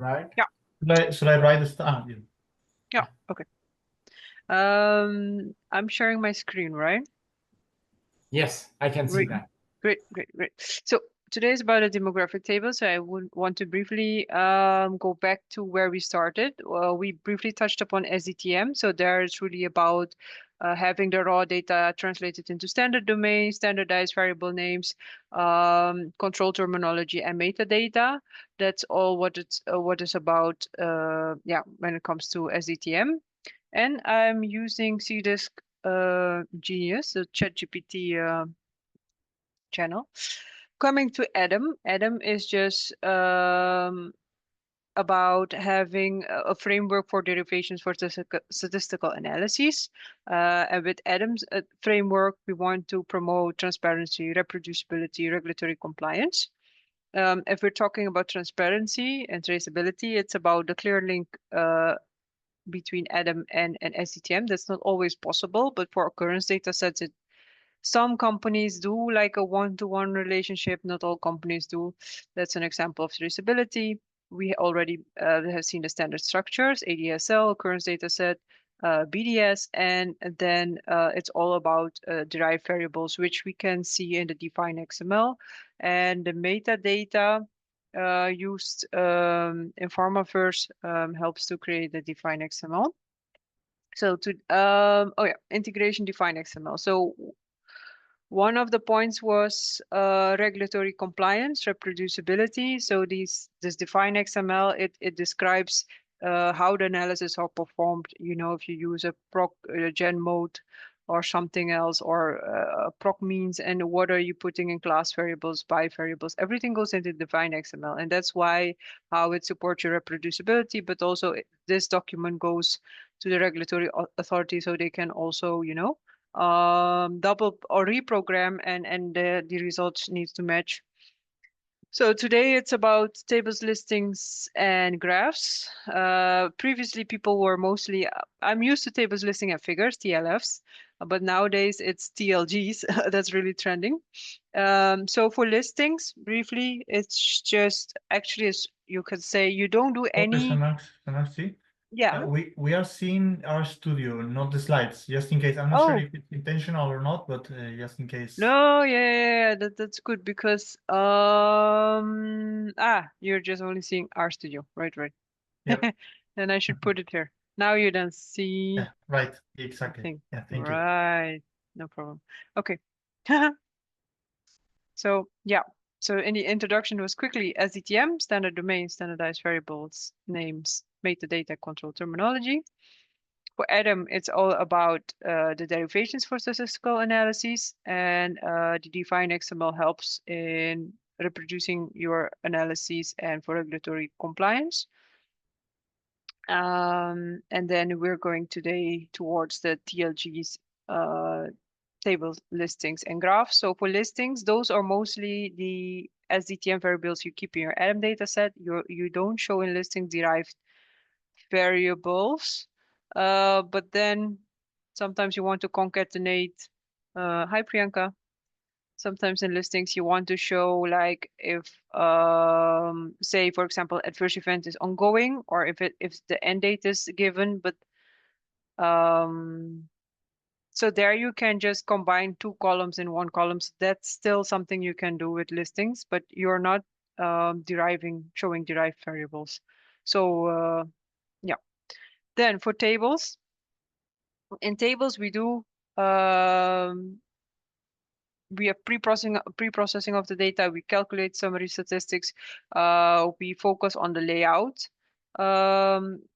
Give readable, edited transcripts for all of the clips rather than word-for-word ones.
right? Yeah. Should I write this down? Yeah. Okay. I'm sharing my screen, right? Yes, I can see Great. that. Great. So today is about a demographic table. So I would want to briefly go back to where we started. We briefly touched upon SDTM. So there it's really about having the raw data translated into standard domain, standardized variable names, control terminology, and metadata. That's all what is about. Yeah, when it comes to SDTM. And I'm using CDisk Genius, the ChatGPT channel. Coming to Adam, Adam is just about having a framework for derivations for statistical analyses. And with Adam's framework, we want to promote transparency, reproducibility, regulatory compliance. If we're talking about transparency and traceability, it's about the clear link between Adam and SCTM. That's not always possible, but for occurrence data sets, some companies do like a one-to-one relationship. Not all companies do. That's an example of traceability. We already have seen the standard structures, ADSL, occurrence data set, BDS, and then it's all about derived variables, which we can see in the define XML. And the metadata used in pharmaverse helps to create the define XML. So to oh yeah, integration define XML. So one of the points was regulatory compliance, reproducibility. So this define XML, it describes how the analysis are performed. You know, if you use a proc gen mode or something else, or proc means, and what are you putting in class variables, by variables, everything goes into define XML. And that's why how it supports your reproducibility, but also this document goes to the regulatory authority so they can also, you know, double or reprogram, and the results needs to match. So today it's about tables, listings, and graphs. Previously, people were mostly, I'm used to tables, listing, and figures, TLFs, but nowadays it's TLGs. That's really trending. So for listings, briefly, it's just actually, as you could say, you don't do Okay, any, see. yeah. We are seeing our studio, not the slides, just in case. I'm not sure Oh, if it's intentional or not, but just in case. no, yeah, that's good because you're just only seeing our studio, right. Yeah, Then I should put it here. Now you don't see yeah, right, the exactly. thing. Yeah, thank you. Right, no problem. Okay. So yeah, so in the introduction was quickly SDTM, standard domain, standardized variables, names, metadata, control terminology. For Adam, it's all about the derivations for statistical analyses, and the define XML helps in reproducing your analyses and for regulatory compliance. And then we're going today towards the TLGs, tables, listings, and graphs. So for listings, those are mostly the SDTM variables you keep in your Adam dataset. You don't show in listings derived variables. But then sometimes you want to concatenate. Hi, Priyanka. Sometimes in listings you want to show like if say for example adverse event is ongoing, or if the end date is given, but um so there you can just combine two columns in one column. So that's still something you can do with listings, but you're not showing derived variables. So yeah. Then for tables, in tables we do we have pre-processing of the data. We calculate summary statistics. We focus on the layout.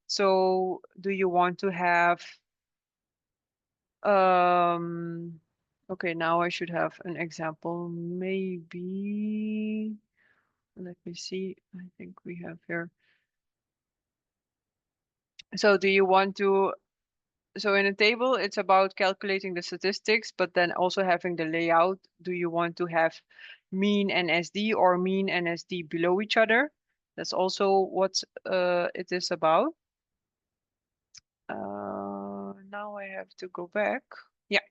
So do you want to have okay, now I should have an example. Maybe let me see. I think we have here. So do you want to, so in a table, it's about calculating the statistics, but then also having the layout. Do you want to have mean and SD, or mean and SD below each other? That's also what it is about. Now I have to go back. Yeah.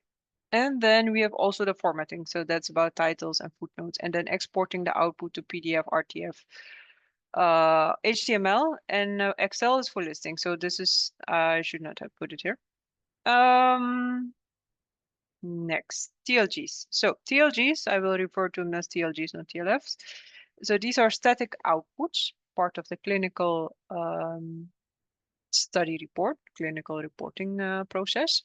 And then we have also the formatting. So that's about titles and footnotes, and then exporting the output to PDF, RTF, HTML, and Excel is for listing. So this is, I should not have put it here. Next, TLGs. So TLGs, I will refer to them as TLGs, not TLFs. So these are static outputs, part of the clinical study report, clinical reporting process.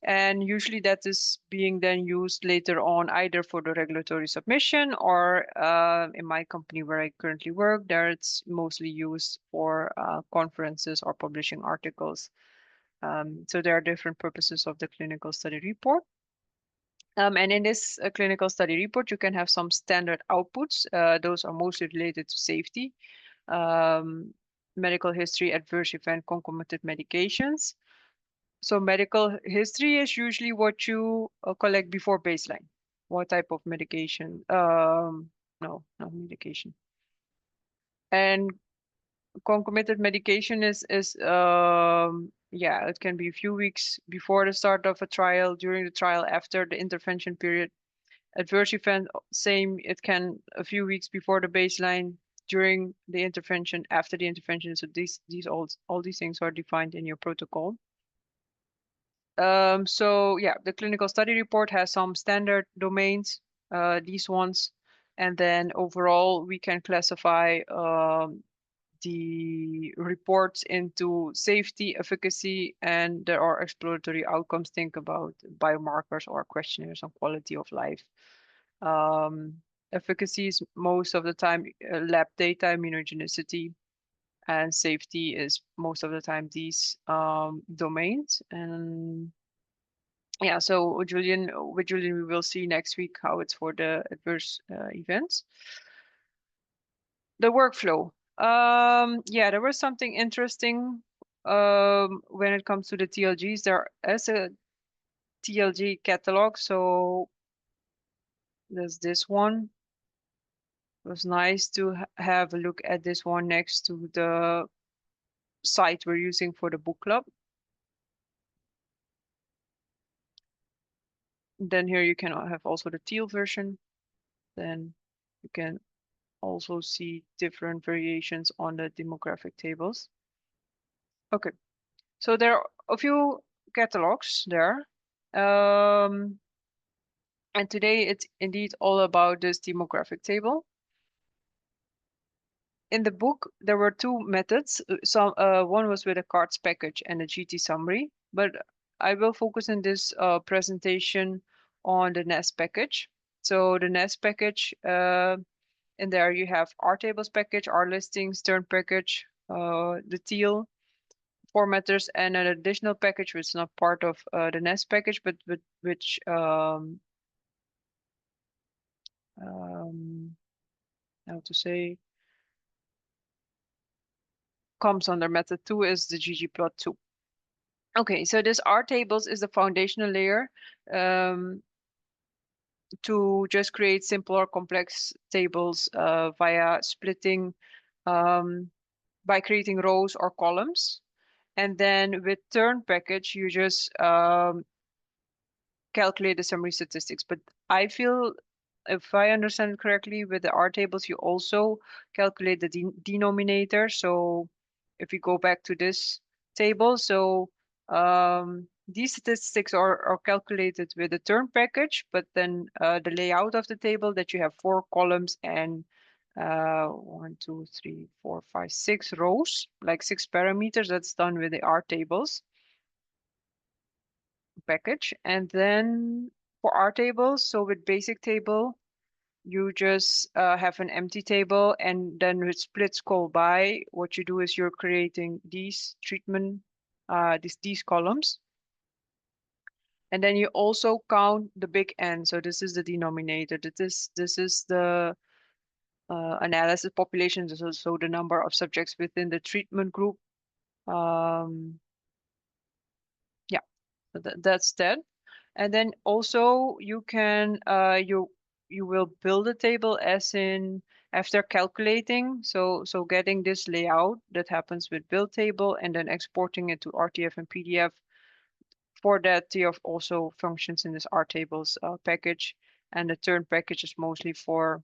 And usually that is being then used later on either for the regulatory submission or in my company where I currently work, there it's mostly used for conferences or publishing articles. So there are different purposes of the clinical study report. And in this clinical study report, you can have some standard outputs. Those are mostly related to safety, medical history, adverse event, concomitant medications. So medical history is usually what you collect before baseline. What type of medication? No, not medication. And concomitant medication is yeah, it can be a few weeks before the start of a trial, during the trial, after the intervention period. Adverse event, same, it can a few weeks before the baseline, during the intervention, after the intervention. So these all these things are defined in your protocol. So yeah, the clinical study report has some standard domains, these ones, and then overall we can classify the reports into safety, efficacy, and there are exploratory outcomes. Think about biomarkers or questionnaires on quality of life. Efficacy is most of the time lab data, immunogenicity, and safety is most of the time these domains. And yeah, so with Julian, we will see next week how it's for the adverse events. The workflow. Yeah, there was something interesting when it comes to the TLGs. There is a TLG catalog, so there's this one. It was nice to have a look at this one next to the site we're using for the book club. Then here you can have also the teal version. Then you can also see different variations on the demographic tables. Okay, so there are a few catalogs there. And today it's indeed all about this demographic table. In the book, there were two methods. One was with a cards package and a GT summary, but I will focus in this presentation on the NEST package. So the NEST package, in there you have R tables package, R listings, turn package, the teal formatters, and an additional package which is not part of the NEST package, but which how to say, comes under method 2 is the ggplot2. Okay, so this R tables is the foundational layer to just create simple or complex tables via splitting by creating rows or columns. And then with turn package, you just calculate the summary statistics. But I feel, if I understand it correctly, with the R tables, you also calculate the denominator. So if we go back to this table, so these statistics are calculated with the turn package, but then the layout of the table that you have 4 columns and 1, 2, 3, 4, 5, 6 rows, like 6 parameters, that's done with the R tables package. And then for R tables, so with basic table, you just have an empty table, and then with splits call by, what you do is you're creating these treatment, these columns. And then you also count the big N. So this is the denominator. This is the analysis population. So the number of subjects within the treatment group. Yeah, so that's that. And then also you can you will build a table as in after calculating. So getting this layout that happens with build table and then exporting it to RTF and PDF. For that, TF also functions in this R tables package, and the turn package is mostly for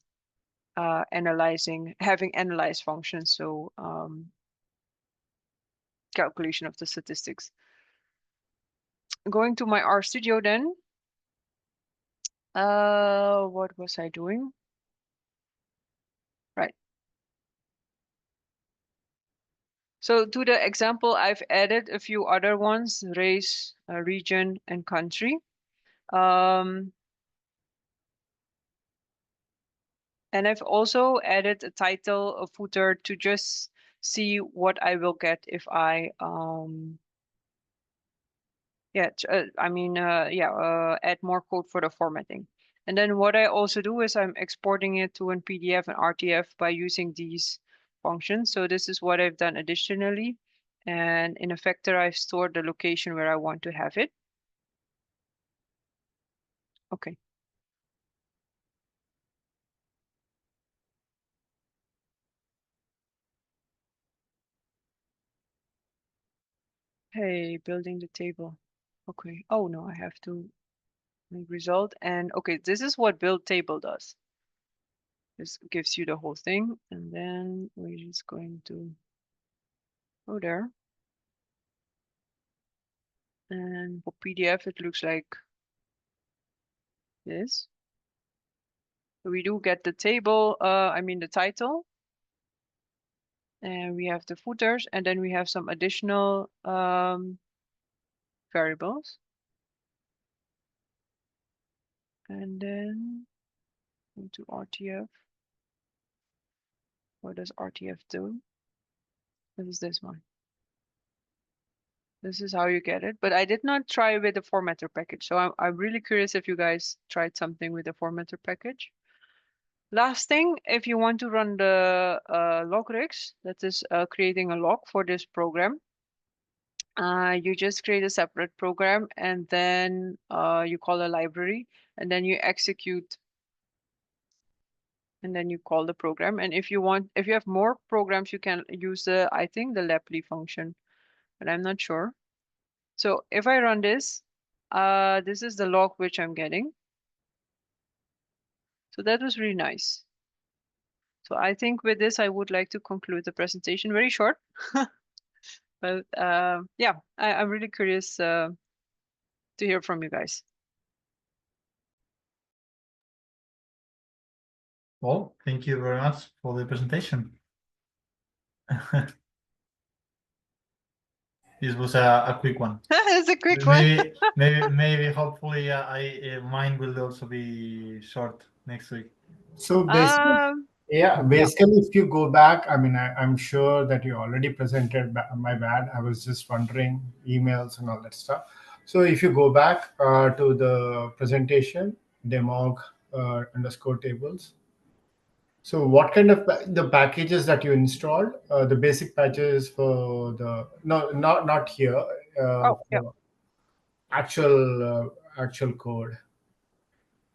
having analyze functions, so calculation of the statistics. Going to my RStudio then. What was I doing? Right. So to the example, I've added a few other ones: race, region, and country. And I've also added a title, a footer, to just see what I will get if I add more code for the formatting. And then what I also do is I'm exporting it to an PDF and RTF by using these functions. So this is what I've done additionally. And in a vector, I've stored the location where I want to have it. Okay. Hey, building the table. Okay. Oh no, I have to make result. And okay, this is what build table does. This gives you the whole thing. And then we're just going to go there. And for PDF, it looks like this. So we do get the table, the title. And we have the footers, and then we have some additional variables. And then go to RTF. What does RTF do? This is this one. This is how you get it, but I did not try with the formatter package. So I'm really curious if you guys tried something with the formatter package. Last thing, if you want to run the logrigs, that is creating a log for this program, you just create a separate program, and then you call a library, and then you execute, and then you call the program. And if you have more programs, you can use I think the lapply function, but I'm not sure. So if I run this, this is the log which I'm getting. So that was really nice. So I think with this, I would like to conclude the presentation. Very short, but yeah, I'm really curious to hear from you guys. Well, thank you very much for the presentation. This was a quick one. It's a quick one. maybe hopefully mine will also be short next week. So basically, basically, if you go back, I'm sure that you already presented. My bad. I was just wondering emails and all that stuff. So if you go back to the presentation, demog underscore tables. So what kind of the packages that you installed? The basic patches for the not here. Actual code.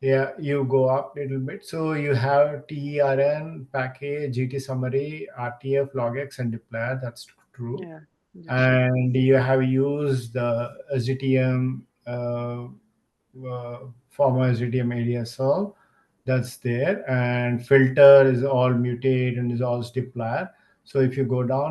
Yeah, you go up a little bit. So you have TERN, package, GT summary, RTF, logx, and deploy. That's true. Yeah. And you have used the SDTM, former SDTM ADSL. That's there. And filter is all mutate and is all deploy. So if you go down,